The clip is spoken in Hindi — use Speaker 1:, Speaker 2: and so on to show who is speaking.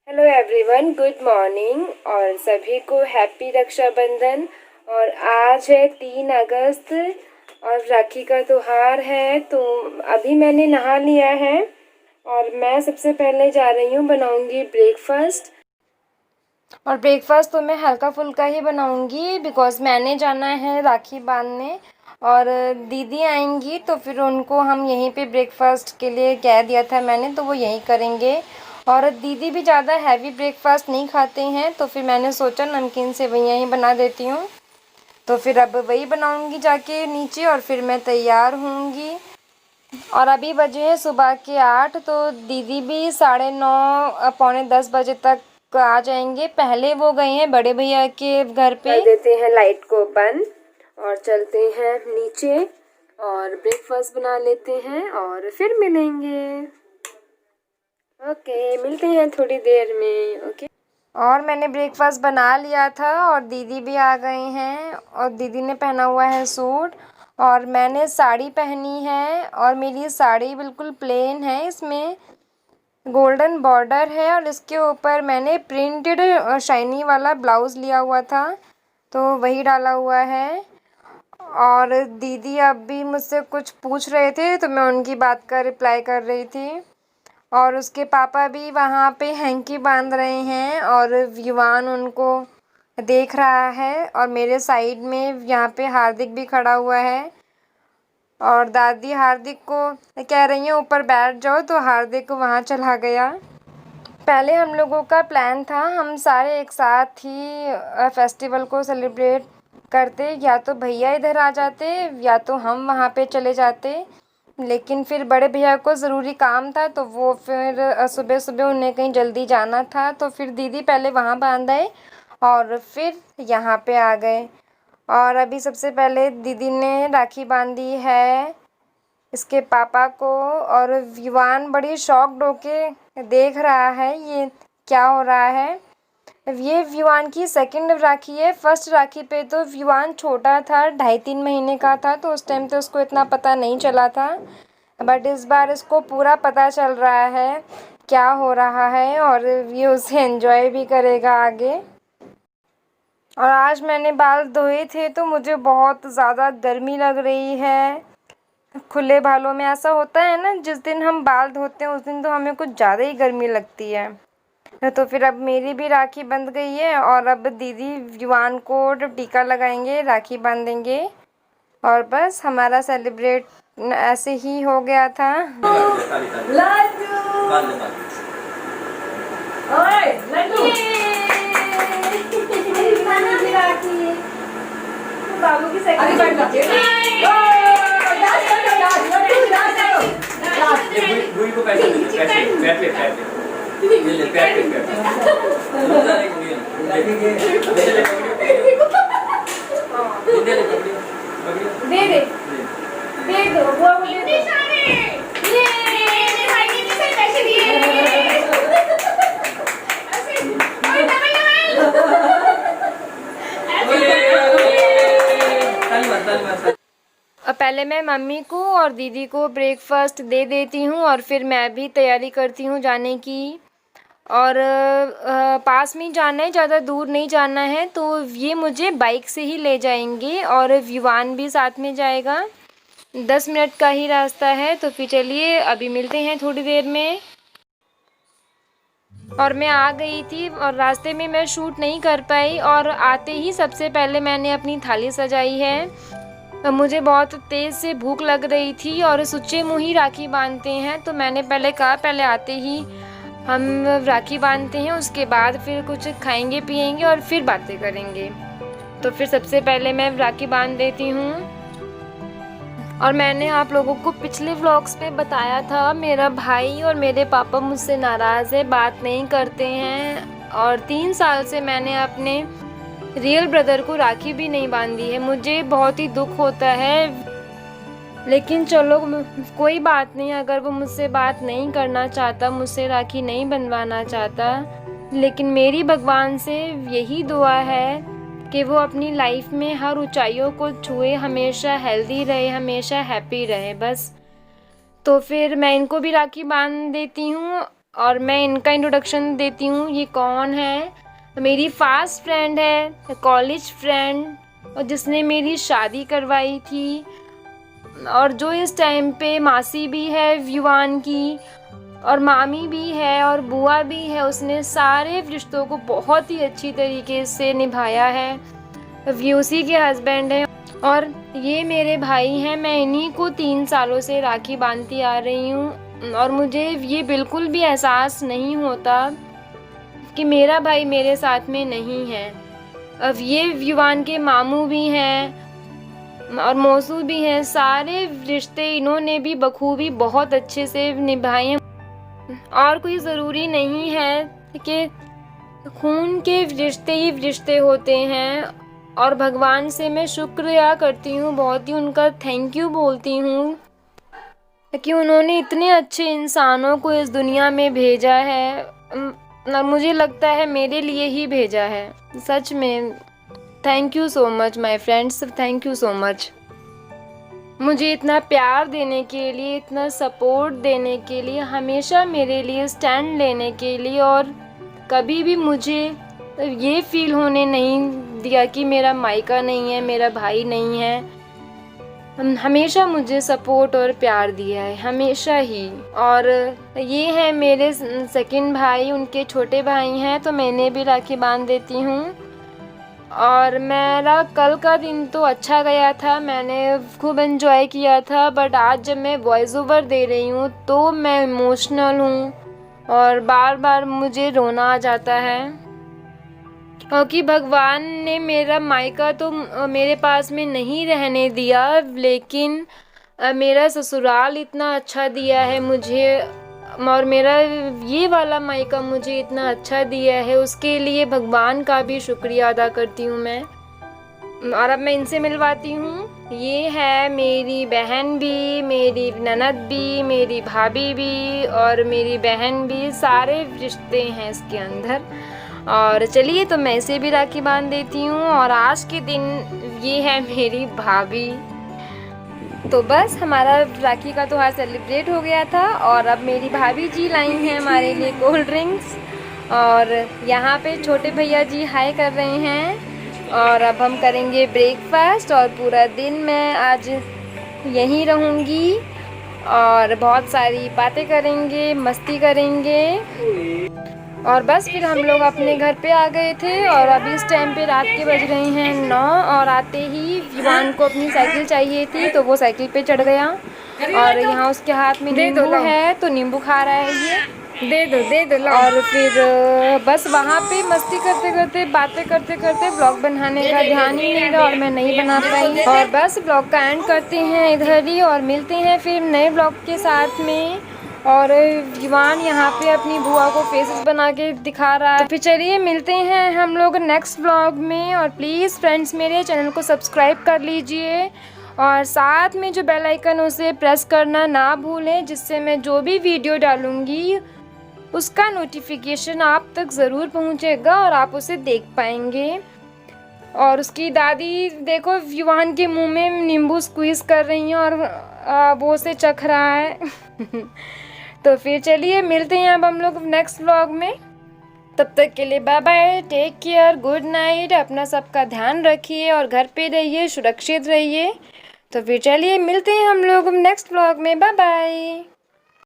Speaker 1: हेलो एवरीवन, गुड मॉर्निंग और सभी को हैप्पी रक्षाबंधन। और आज है 3 अगस्त और राखी का त्योहार है। तो अभी मैंने नहा लिया है और मैं सबसे पहले जा रही हूँ, बनाऊँगी ब्रेकफास्ट। और ब्रेकफास्ट तो मैं हल्का फुल्का ही बनाऊँगी बिकॉज़ मैंने जाना है राखी बांधने और दीदी आएंगी तो फिर उनको हम यहीं पे ब्रेकफास्ट के लिए कह दिया था मैंने, तो वो यहीं करेंगे। और दीदी भी ज़्यादा हैवी ब्रेकफास्ट नहीं खाते हैं तो फिर मैंने सोचा नमकीन सेवइयाँ ही बना देती हूँ। तो फिर अब वही बनाऊँगी जाके नीचे और फिर मैं तैयार होंगी। और अभी बजे हैं सुबह के 8, तो दीदी भी 9:30 पौने 10 बजे तक आ जाएंगे। पहले वो गए हैं बड़े भैया के घर पे। कर देते हैं लाइट को बंद और चलते हैं नीचे और ब्रेकफास्ट बना लेते हैं और फिर मिलेंगे। ओके, मिलते हैं थोड़ी देर में। ओके। और मैंने ब्रेकफास्ट बना लिया था और दीदी भी आ गए हैं और दीदी ने पहना हुआ है सूट और मैंने साड़ी पहनी है और मेरी साड़ी बिल्कुल प्लेन है, इसमें गोल्डन बॉर्डर है और इसके ऊपर मैंने प्रिंटेड शाइनी वाला ब्लाउज़ लिया हुआ था तो वही डाला हुआ है। और दीदी अब भी मुझसे कुछ पूछ रहे थे तो मैं उनकी बात का रिप्लाई कर रही थी। और उसके पापा भी वहाँ पे हैंकी बांध रहे हैं और विवान उनको देख रहा है और मेरे साइड में यहाँ पे हार्दिक भी खड़ा हुआ है। और दादी हार्दिक को कह रही हैं ऊपर बैठ जाओ, तो हार्दिक वहाँ चला गया। पहले हम लोगों का प्लान था हम सारे एक साथ ही फेस्टिवल को सेलिब्रेट करते, या तो भैया इधर आ जाते या तो हम वहाँ पे चले जाते। लेकिन फिर बड़े भैया को ज़रूरी काम था तो वो फिर सुबह सुबह उन्हें कहीं जल्दी जाना था तो फिर दीदी पहले वहाँ बांध आए और फिर यहाँ पे आ गए। और अभी सबसे पहले दीदी ने राखी बांधी है इसके पापा को और विवान बड़ी शॉक्ड होके देख रहा है ये क्या हो रहा है। ये विवान की सेकंड राखी है। फर्स्ट राखी पे तो विवान छोटा था, 2.5-3 महीने का था, तो उस टाइम तो उसको इतना पता नहीं चला था। बट इस बार इसको पूरा पता चल रहा है क्या हो रहा है और ये उसे एंजॉय भी करेगा आगे। और आज मैंने बाल धोए थे तो मुझे बहुत ज़्यादा गर्मी लग रही है। खुले बालों में ऐसा होता है ना, जिस दिन हम बाल धोते हैं उस दिन तो हमें कुछ ज़्यादा ही गर्मी लगती है। तो फिर अब मेरी भी राखी बंध गई है और अब दीदी युवान को टीका लगाएंगे, राखी बांधेंगे और बस हमारा सेलिब्रेट ऐसे ही हो गया था। बाबू की सेकंड को पैसे दे दो वो इतने सारे ये मेरे भाई ने इतने सारे पैसे दिए अब पहले मैं मम्मी को और दीदी को ब्रेकफास्ट दे देती हूँ और फिर मैं भी तैयारी करती हूँ जाने की। और पास में ही जाना है, ज़्यादा दूर नहीं जाना है, तो ये मुझे बाइक से ही ले जाएंगे और विवान भी साथ में जाएगा। 10 मिनट का ही रास्ता है तो फिर चलिए अभी मिलते हैं थोड़ी देर में। और मैं आ गई थी और रास्ते में मैं शूट नहीं कर पाई और आते ही सबसे पहले मैंने अपनी थाली सजाई है। मुझे बहुत तेज़ से भूख लग रही थी और सुच्चे मुँह ही राखी बांधते हैं, तो मैंने पहले कहा पहले आते ही हम राखी बांधते हैं, उसके बाद फिर कुछ खाएंगे पिएंगे और फिर बातें करेंगे। तो फिर सबसे पहले मैं राखी बांध देती हूँ। और मैंने आप लोगों को पिछले व्लॉग्स में बताया था मेरा भाई और मेरे पापा मुझसे नाराज़ है, बात नहीं करते हैं और 3 साल से मैंने अपने रियल ब्रदर को राखी भी नहीं बांधी है। मुझे बहुत ही दुख होता है, लेकिन चलो कोई बात नहीं, अगर वो मुझसे बात नहीं करना चाहता, मुझसे राखी नहीं बनवाना चाहता, लेकिन मेरी भगवान से यही दुआ है कि वो अपनी लाइफ में हर ऊंचाइयों को छुए, हमेशा हेल्दी रहे, हमेशा हैप्पी रहे बस। तो फिर मैं इनको भी राखी बांध देती हूँ और मैं इनका इंट्रोडक्शन देती हूँ। ये कौन है? मेरी फास्ट फ्रेंड है, कॉलेज फ्रेंड, और जिसने मेरी शादी करवाई थी, और जो इस टाइम पे मासी भी है युवान की, और मामी भी है, और बुआ भी है। उसने सारे रिश्तों को बहुत ही अच्छी तरीके से निभाया है। उसी के हस्बैंड हैं। और ये मेरे भाई हैं। मैं इन्हीं को 3 सालों से राखी बांधती आ रही हूँ, और मुझे ये बिल्कुल भी एहसास नहीं होता कि मेरा भाई मेरे साथ में नहीं है। अब ये युवान के मामू भी हैं और मौसू भी हैं। सारे रिश्ते इन्होंने भी बखूबी बहुत अच्छे से निभाए हैं। और कोई ज़रूरी नहीं है कि खून के रिश्ते ही रिश्ते होते हैं। और भगवान से मैं शुक्रिया करती हूँ, बहुत ही उनका थैंक यू बोलती हूँ कि उन्होंने इतने अच्छे इंसानों को इस दुनिया में भेजा है, और मुझे लगता है मेरे लिए ही भेजा है। सच में thank you so much my friends, thank you so much. मुझे इतना प्यार देने के लिए, इतना सपोर्ट देने के लिए, हमेशा मेरे लिए स्टैंड लेने के लिए, और कभी भी मुझे ये फील होने नहीं दिया कि मेरा मायका नहीं है, मेरा भाई नहीं है। हमेशा मुझे सपोर्ट और प्यार दिया है, हमेशा ही। और ये है मेरे सेकंड भाई, उनके छोटे भाई हैं, तो मैंने भी राखी बांध देती हूँ। और मेरा कल का दिन तो अच्छा गया था, मैंने खूब एंजॉय किया था। बट आज जब मैं वॉइस ओवर दे रही हूँ तो मैं इमोशनल हूँ, और बार बार मुझे रोना आ जाता है, क्योंकि भगवान ने मेरा मायका तो मेरे पास में नहीं रहने दिया, लेकिन मेरा ससुराल इतना अच्छा दिया है मुझे, और मेरा ये वाला मायका मुझे इतना अच्छा दिया है, उसके लिए भगवान का भी शुक्रिया अदा करती हूँ मैं। और अब मैं इनसे मिलवाती हूँ। ये है मेरी बहन भी, मेरी ननद भी, मेरी भाभी भी, और मेरी बहन भी। सारे रिश्ते हैं इसके अंदर। और चलिए, तो मैं इसे भी राखी बांध देती हूँ। और आज के दिन ये है मेरी भाभी। तो बस हमारा राखी का त्योहार सेलिब्रेट हो गया था, और अब मेरी भाभी जी लाई हैं हमारे लिए कोल्ड ड्रिंक्स, और यहाँ पे छोटे भैया जी हाय कर रहे हैं। और अब हम करेंगे ब्रेकफास्ट, और पूरा दिन मैं आज यहीं रहूँगी, और बहुत सारी बातें करेंगे, मस्ती करेंगे। और बस फिर हम लोग अपने घर पे आ गए थे, और अभी इस टाइम पे रात के बज रहे हैं 9, और आते ही विवान को अपनी साइकिल चाहिए थी, तो वो साइकिल पे चढ़ गया। और यहाँ उसके हाथ में नींबू है, तो नींबू खा रहा है ये। दे दो लो। और फिर बस वहाँ पे मस्ती करते करते, बातें करते करते ब्लॉग बनाने का ध्यान ही नहीं रहा, और मैं नहीं बना पाई। और बस ब्लॉग का एंड करते हैं इधर ही, और मिलते हैं फिर नए ब्लॉग के साथ में। और युवान यहाँ पे अपनी बुआ को फेसेस बना के दिखा रहा है। तो फिर चलिए मिलते हैं हम लोग नेक्स्ट ब्लॉग में। और प्लीज़ फ्रेंड्स, मेरे चैनल को सब्सक्राइब कर लीजिए, और साथ में जो बेल आइकन उसे प्रेस करना ना भूलें, जिससे मैं जो भी वीडियो डालूँगी उसका नोटिफिकेशन आप तक ज़रूर पहुँचेगा, और आप उसे देख पाएंगे। और उसकी दादी देखो युवान के मुंह में नींबू स्क्वीज़ कर रही हैं, और वो उसे चख रहा है। तो फिर चलिए मिलते हैं अब हम लोग नेक्स्ट व्लॉग में। तब तक के लिए bye bye, take care, good night. अपना सबका ध्यान रखिए, और घर पे रहिए, सुरक्षित रहिए। तो फिर चलिए मिलते हैं हम लोग नेक्स्ट व्लॉग में। Bye bye.